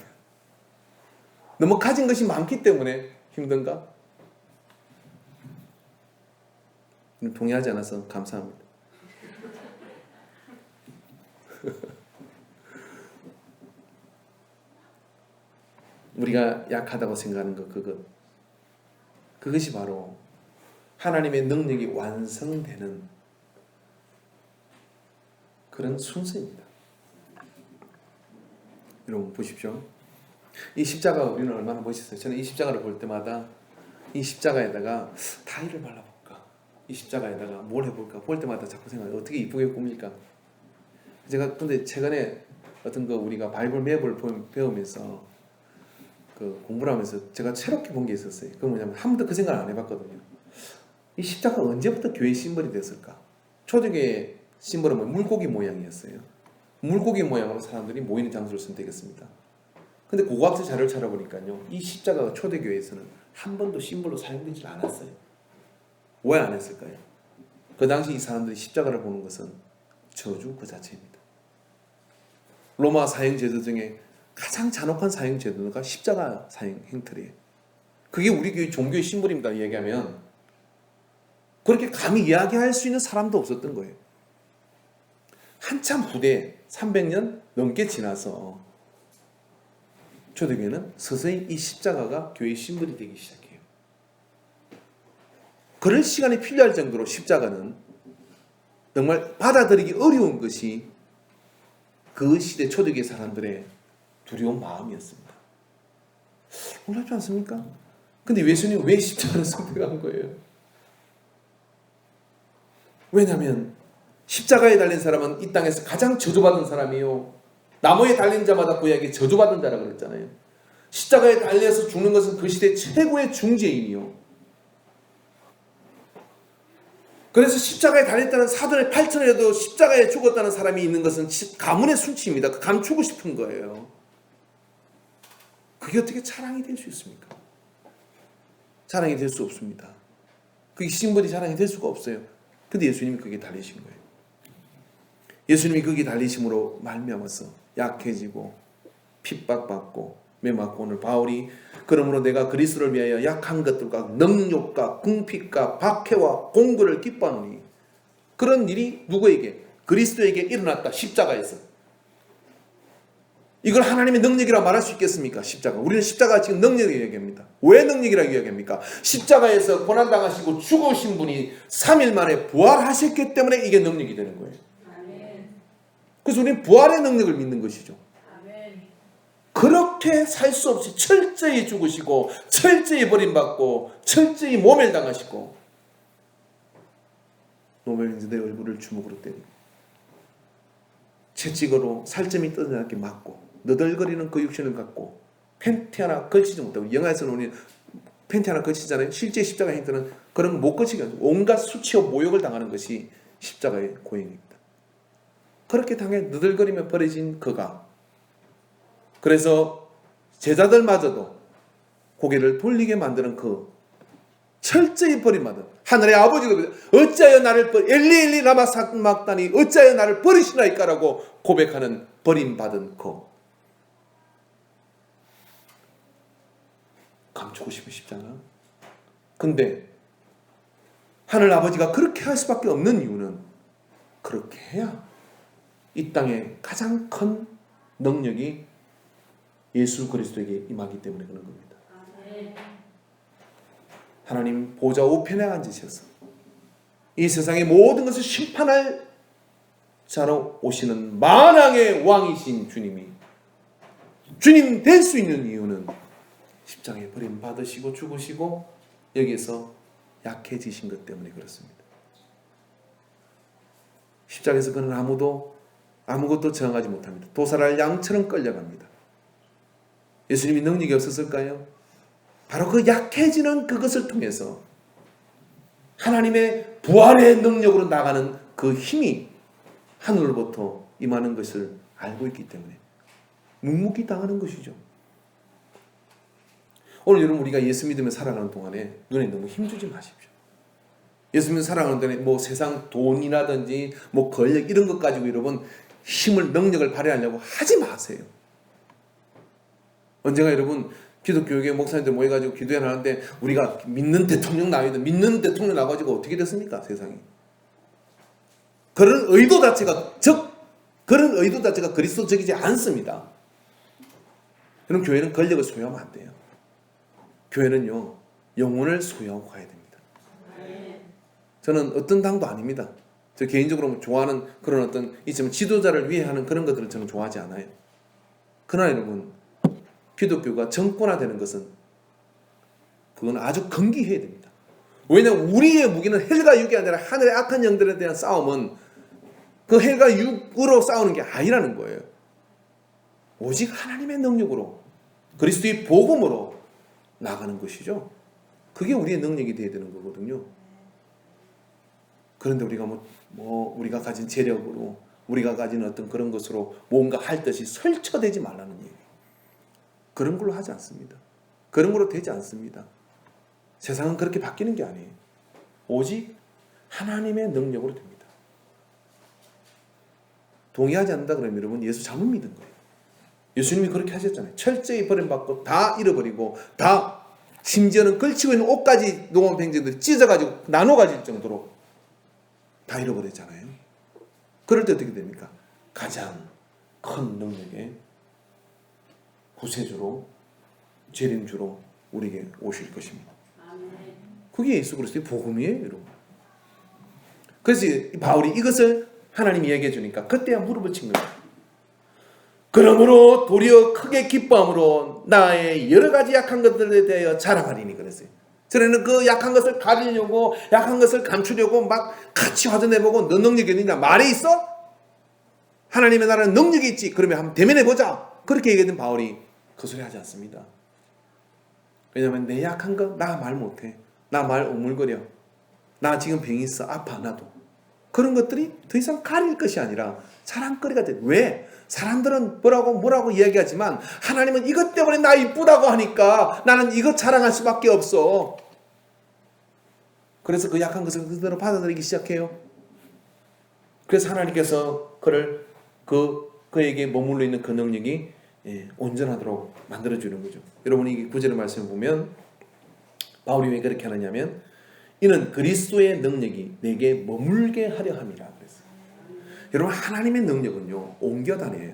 너무 가진 것이 많기 때문에 힘든가? 동의하지 않아서 감사합니다. 우리가 약하다고 생각하는 것 그것이 바로 하나님의 능력이 완성되는 그런 순서입니다. 여러분 보십시오. 이 십자가 우리는 얼마나 멋있어요. 저는 이 십자가를 볼 때마다 이 십자가에다가 타일을 발라볼까? 이 십자가에다가 뭘 해볼까? 볼 때마다 자꾸 생각해요. 어떻게 이쁘게 꾸밀까? 제가 근데 최근에 어떤 거 우리가 바이블 맵을 배우면서 그 공부를 하면서 제가 새롭게 본 게 있었어요. 그건 뭐냐면 한 번도 그 생각을 안 해봤거든요. 이 십자가 언제부터 교회 심벌이 됐을까? 초대교회 심벌은 뭐 물고기 모양이었어요. 물고기 모양으로 사람들이 모이는 장소를 선택했습니다. 근데 고고학적 자료를 찾아보니까요, 이 십자가가 초대교회에서는 한 번도 심벌로 사용되지 않았어요. 왜 안 했을까요? 그 당시 이 사람들이 십자가를 보는 것은 저주 그 자체입니다. 로마 사형 제도 중에 가장 잔혹한 사형 제도가 십자가 사형 행틀이에요. 그게 우리 교회 종교의 심벌입니다. 얘기하면 그렇게 감히 이야기할 수 있는 사람도 없었던 거예요. 한참 후대 300년 넘게 지나서 초대교회는 서서히 이 십자가가 교회의 심벌이 되기 시작해요. 그럴 시간이 필요할 정도로 십자가는 정말 받아들이기 어려운 것이 그 시대 초대교회 사람들의 두려운 마음이었습니다. 놀랍지 않습니까? 근데 예수님이 왜 십자가를 선택한 거예요? 왜냐하면 십자가에 달린 사람은 이 땅에서 가장 저주받은 사람이요, 나무에 달린 자마다 그에게 저주받은 자라고 그랬잖아요. 십자가에 달려서 죽는 것은 그 시대 최고의 중죄인이요, 그래서 십자가에 달렸다는 사돈의 8천에도 십자가에 죽었다는 사람이 있는 것은 가문의 순치입니다. 감추고 싶은 거예요. 그게 어떻게 자랑이 될 수 있습니까? 자랑이 될 수 없습니다. 그게 심벌이 자랑이 될 수가 없어요. 근데 예수님이 거기에 달리신 거예요. 예수님이 거기에 달리심으로 말미암아서 약해지고 핍박받고 매맞고, 오늘 바울이 그러므로 내가 그리스도를 위하여 약한 것들과 능욕과 궁핍과 박해와 공고를 기뻐하노니, 그런 일이 누구에게? 그리스도에게 일어났다. 십자가에서. 이걸 하나님의 능력이라고 말할 수 있겠습니까? 십자가. 우리는 십자가가 지금 능력이라고 이야기합니다. 왜 능력이라고 이야기합니까? 십자가에서 고난당하시고 죽으신 분이 3일 만에 부활하셨기 때문에 이게 능력이 되는 거예요. 그래서 우리는 부활의 능력을 믿는 것이죠. 그렇게 살 수 없이 철저히 죽으시고 철저히 버림받고 철저히 모멸당하시고, 노멜린즈 내 얼굴을 주먹으로 때리고 채찍으로 살점이 떠나게 맞고 너덜거리는 그 육신을 갖고 팬티 하나 걸치지 못하고, 영화에서는 우리 팬티 하나 걸치잖아요. 실제 십자가 행태는 그런 거 못 걸치게 하죠. 온갖 수치와 모욕을 당하는 것이 십자가의 고행입니다. 그렇게 당해 너덜거리며 버려진 그가, 그래서 제자들마저도 고개를 돌리게 만드는 그 철저히 버림받은 하늘의 아버지도 어찌하여 나를 엘리 엘리 라마 사막다니 어찌하여 나를 버리시나이까라고 고백하는 버림받은 그, 감추고 싶으시잖아. 근데 하늘 아버지가 그렇게 할 수밖에 없는 이유는, 그렇게 해야 이 땅에 가장 큰 능력이 예수 그리스도에게 임하기 때문에 그런 겁니다. 하나님 보좌 우편에 앉으셔서 이 세상의 모든 것을 심판할 자로 오시는 만왕의 왕이신 주님이 주님 될 수 있는 이유는 십자가에 버림받으시고 죽으시고 여기에서 약해지신 것 때문에 그렇습니다. 십자가에서 그는 아무것도 저항하지 못합니다. 도살할 양처럼 끌려갑니다. 예수님이 능력이 없었을까요? 바로 그 약해지는 그것을 통해서 하나님의 부활의 능력으로 나가는 그 힘이 하늘로부터 임하는 것을 알고 있기 때문에 묵묵히 당하는 것이죠. 오늘 여러분, 우리가 예수 믿으며 살아가는 동안에 눈에 너무 힘주지 마십시오. 예수 믿으며 살아가는 동안에 뭐 세상 돈이라든지 뭐 권력 이런 것 가지고 여러분 힘을, 능력을 발휘하려고 하지 마세요. 언젠가 여러분 기독교계 목사님들 모여가지고 기도회 하는데 우리가 믿는 대통령 나와야 믿는 대통령 나와가지고 어떻게 됐습니까? 세상이. 그런 의도 자체가 그리스도적이지 않습니다. 여러분, 교회는 권력을 소유하면 안 돼요. 교회는요, 영혼을 소유하고 가야 됩니다. 저는 어떤 당도 아닙니다. 저 개인적으로 좋아하는 그런 어떤 있지만 지도자를 위해 하는 그런 것들은 저는 좋아하지 않아요. 그러나 여러분, 기독교가 정권화되는 것은 그건 아주 경계해야 됩니다. 왜냐하면 우리의 무기는 헬과 육이 아니라 하늘의 악한 영들에 대한 싸움은 그 헬과 육으로 싸우는 게 아니라는 거예요. 오직 하나님의 능력으로, 그리스도의 복음으로 나가는 것이죠. 그게 우리의 능력이 되어야 되는 거거든요. 그런데 우리가 우리가 가진 재력으로, 우리가 가진 어떤 그런 것으로 뭔가 할 듯이 설쳐대지 말라는 얘기예요. 그런 걸로 하지 않습니다. 그런 걸로 되지 않습니다. 세상은 그렇게 바뀌는 게 아니에요. 오직 하나님의 능력으로 됩니다. 동의하지 않는다 그러면 여러분 예수 잘못 믿은 거예요. 예수님이 그렇게 하셨잖아요. 철저히 버림받고 다 잃어버리고, 다 심지어는 걸치고 있는 옷까지 농업행제들이 찢어가지고 나눠가질 정도로 다 잃어버렸잖아요. 그럴 때 어떻게 됩니까? 가장 큰 능력의 구세주로 재림주로 우리에게 오실 것입니다. 그게 예수 그리스도의 복음이에요, 여러분. 그래서 바울이 이것을 하나님이 얘기해 주니까 그때야 무릎을 친 거예요. 그러므로 도리어 크게 기뻐함으로 나의 여러 가지 약한 것들에 대하여 자랑하리니 그랬어요. 저는 그 약한 것을 가리려고, 약한 것을 감추려고 막 같이 화도 내보고 너 능력이 있느냐? 말에 있어? 하나님의 나라는 능력이 있지. 그러면 한번 대면해보자. 그렇게 얘기했던 바울이 그 소리 하지 않습니다. 왜냐하면 내 약한 거 나 말 못해. 나 말 오물거려. 나 지금 병이 있어. 아파 나도. 그런 것들이 더 이상 가릴 것이 아니라 자랑거리가 돼. 왜? 사람들은 뭐라고 이야기하지만 하나님은 이것 때문에 나 이쁘다고 하니까 나는 이것 자랑할 수밖에 없어. 그래서 그 약한 것을 그대로 받아들이기 시작해요. 그래서 하나님께서 그에게 머물러 있는 그 능력이 온전하도록 만들어주는 거죠. 여러분이 이 구절의 말씀을 보면 바울이 왜 그렇게 하느냐면 이는 그리스도의 능력이 내게 머물게 하려 함이라 그랬어요. 여러분 하나님의 능력은요 옮겨다녀요.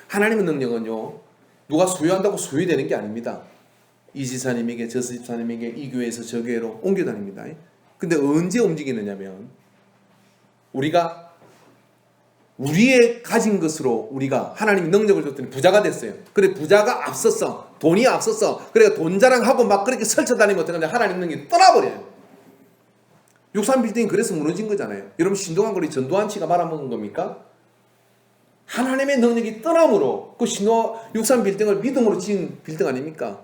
하나님의 능력은요 누가 소유한다고 소유되는 게 아닙니다. 이 지사님에게 저 지사님에게 이 교회에서 저 교회로 옮겨다닙니다. 근데 언제 움직이느냐면 우리가 우리의 가진 것으로 우리가 하나님이 능력을 줬더니 부자가 됐어요. 그래 부자가 앞섰어. 돈이 앞섰어. 그래 돈 자랑하고 막 그렇게 설쳐다니면 어떡하냐. 하나님 능력이 떠나버려요. 63 빌딩이 그래서 무너진 거잖아요. 여러분 신동한 거리 전두환치가 말아먹은 겁니까? 하나님의 능력이 떠남으로 그 63 빌딩을 믿음으로 지은 빌딩 아닙니까?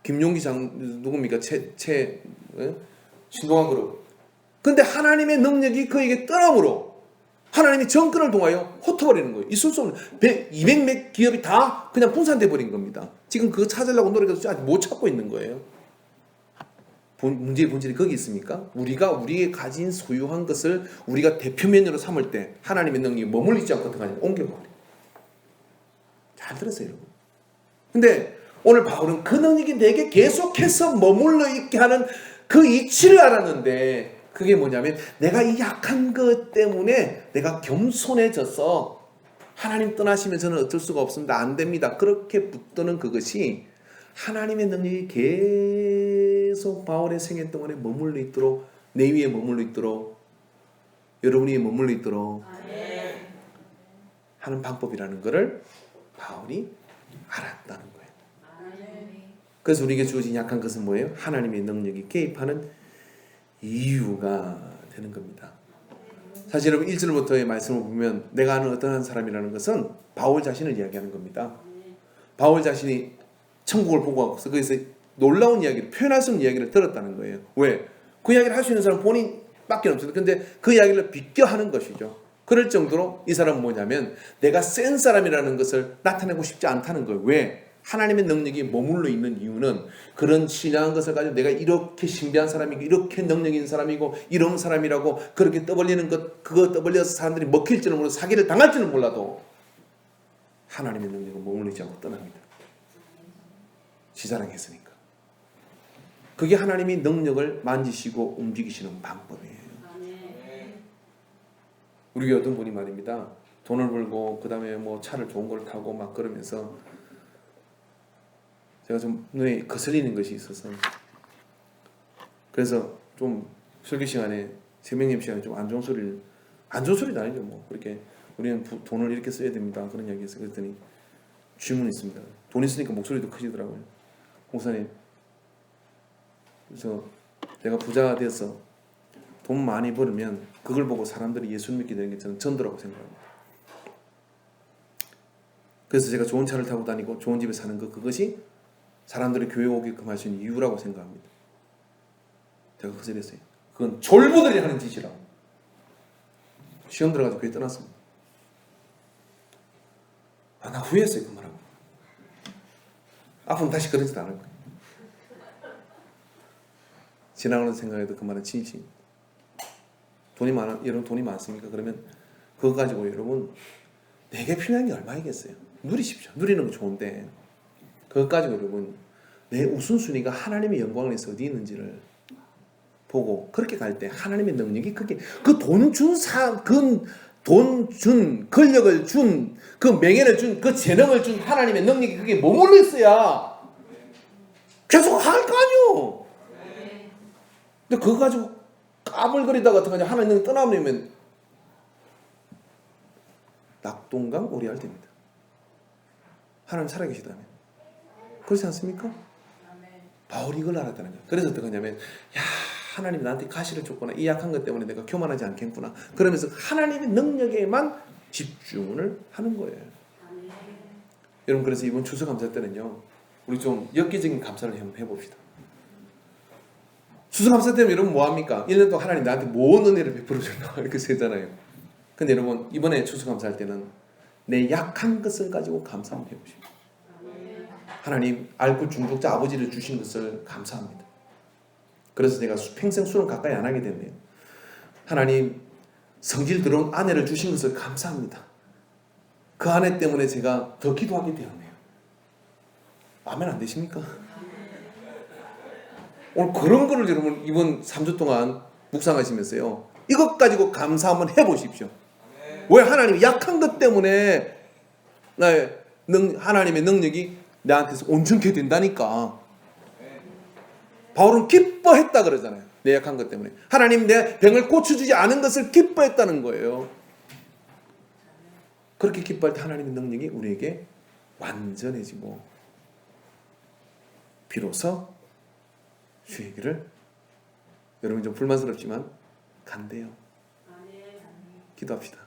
김용기 누굽니까? 신동한 그룹. 근데 하나님의 능력이 그에게 떠남으로 하나님이 정권을 통하여 흩어버리는 거예요. 있을 수 없는 200몇 기업이 다 그냥 분산돼 버린 겁니다. 지금 그거 찾으려고 노력해도 아직 못 찾고 있는 거예요. 문제의 본질이 거기 있습니까? 우리가 우리의 가진 소유한 것을 우리가 대표 메뉴로 삼을 때 하나님의 능력이 머물러 있지 않고 어떻게 하냐 옮겨버려요. 잘 들었어요 여러분. 근데 오늘 바울은 그 능력이 내게 계속해서 머물러 있게 하는 그 이치를 알았는데 그게 뭐냐면 내가 이 약한 것 때문에 내가 겸손해져서 하나님 떠나시면 저는 어쩔 수가 없습니다. 안 됩니다. 그렇게 붙드는 그것이 하나님의 능력이 계속 바울의 생애 동안에 머물러 있도록 내 위에 머물러 있도록 여러분 위에 머물러 있도록 하는 방법이라는 것을 바울이 알았다는 거예요. 그래서 우리에게 주어진 약한 것은 뭐예요? 하나님의 능력이 개입하는 이유가 되는 겁니다. 사실 여러분 1절부터의 말씀을 보면 내가 아는 어떠한 사람이라는 것은 바울 자신을 이야기하는 겁니다. 바울 자신이 천국을 보고 와서 거기서 놀라운 이야기를 표현할 수 있는 이야기를 들었다는 거예요. 왜? 그 이야기를 할 수 있는 사람은 본인밖에 없어요. 근데 그 이야기를 비껴하는 것이죠. 그럴 정도로 이 사람은 뭐냐면 내가 센 사람이라는 것을 나타내고 싶지 않다는 거예요. 왜? 하나님의 능력이 머물러 있는 이유는 그런 신령한 것을 가지고 내가 이렇게 신비한 사람이고 이렇게 능력 있는 사람이고 이런 사람이라고 그렇게 떠벌리는 것 그거 떠벌려서 사람들이 먹힐지는 몰라도 사기를 당할지는 몰라도 하나님의 능력은 머물러 있지 않고 떠납니다. 지자랑했으니까. 그게 하나님이 능력을 만지시고 움직이시는 방법이에요. 우리 어떤 분이 말입니다. 돈을 벌고 그 다음에 뭐 차를 좋은 걸 타고 막 그러면서 제가 좀 눈에 거슬리는 것이 있어서 그래서 좀 설교 시간에 새벽님 시간에 좀 안 좋은 소리도 아니죠. 뭐 그렇게 우리는 돈을 이렇게 써야 됩니다. 그런 이야기 했어요. 그랬더니 질문이 있습니다. 돈 있으니까 목소리도 크시더라고요. 목사님, 그래서 내가 부자가 돼서 돈 많이 벌으면 그걸 보고 사람들이 예수 믿게 되는 게 저는 전도라고 생각합니다. 그래서 제가 좋은 차를 타고 다니고 좋은 집에 사는 그것이 사람들이 교회 오게끔 할 수 있는 이유라고 생각합니다. 제가 그 소리 했어요. 그건 졸부들이 하는 짓이라고. 시험 들어가서 교회 떠났습니다. 나 후회했어요. 그 말하고. 앞으로 다시 그런 짓 안 할 거예요. 지나가는 생각에도 그 말은 진심. 여러분 돈이 많습니까? 그러면 그거 가지고 여러분 내게 필요한 게 얼마이겠어요? 누리십시오. 누리는 거 좋은데 그것 가지고 여러분 내 우선순위가 하나님의 영광을 위해서 어디 있는지를 보고 그렇게 갈 때 하나님의 능력이 그게 그 돈 준 그건 돈 준, 권력을 준, 그 명예를 준, 그 재능을 준 하나님의 능력이 그게 머물러 있어야 계속 할 거 아니요. 근데 그거 가지고 까불거리다가 어떡하냐. 하나님 떠나버리면 낙동강 오리알 됩니다. 하나님 살아계시다면. 그렇지 않습니까? 바울이 이걸 알았다는 거예요. 그래서 어떻게 하냐면, 야, 하나님이 나한테 가시를 줬구나. 이 약한 것 때문에 내가 교만하지 않겠구나. 그러면서 하나님의 능력에만 집중을 하는 거예요. 여러분, 그래서 이번 추수감사 때는요, 우리 좀 엽기적인 감사를 한번 해봅시다. 추수감사 때는 여러분 뭐합니까? 1년 동안 하나님 나한테 뭔 은혜를 베풀어줬나 이렇게 쓰잖아요. 근데 여러분, 이번에 추수감사할 때는 내 약한 것을 가지고 감사 한번 해보십시오. 하나님, 알코 중독자 아버지를 주신 것을 감사합니다. 그래서 제가 평생 술은 가까이 안 하게 됐네요. 하나님, 성질 들어온 아내를 주신 것을 감사합니다. 그 아내 때문에 제가 더 기도하게 되었네요. 아멘 안 되십니까? 오늘 그런 거를 여러분 이번 3주 동안 묵상하시면서요, 이것 가지고 감사 한번 해보십시오. 왜 하나님이 약한 것 때문에 나의 하나님의 능력이 나한테서 온전케 된다니까. 바울은 기뻐했다 그러잖아요. 내 약한 것 때문에. 하나님 내 병을 고쳐주지 않은 것을 기뻐했다는 거예요. 그렇게 기뻐할 때 하나님의 능력이 우리에게 완전해지고 비로소 주의 길을, 여러분 좀 불만스럽지만 간대요. 기도합시다.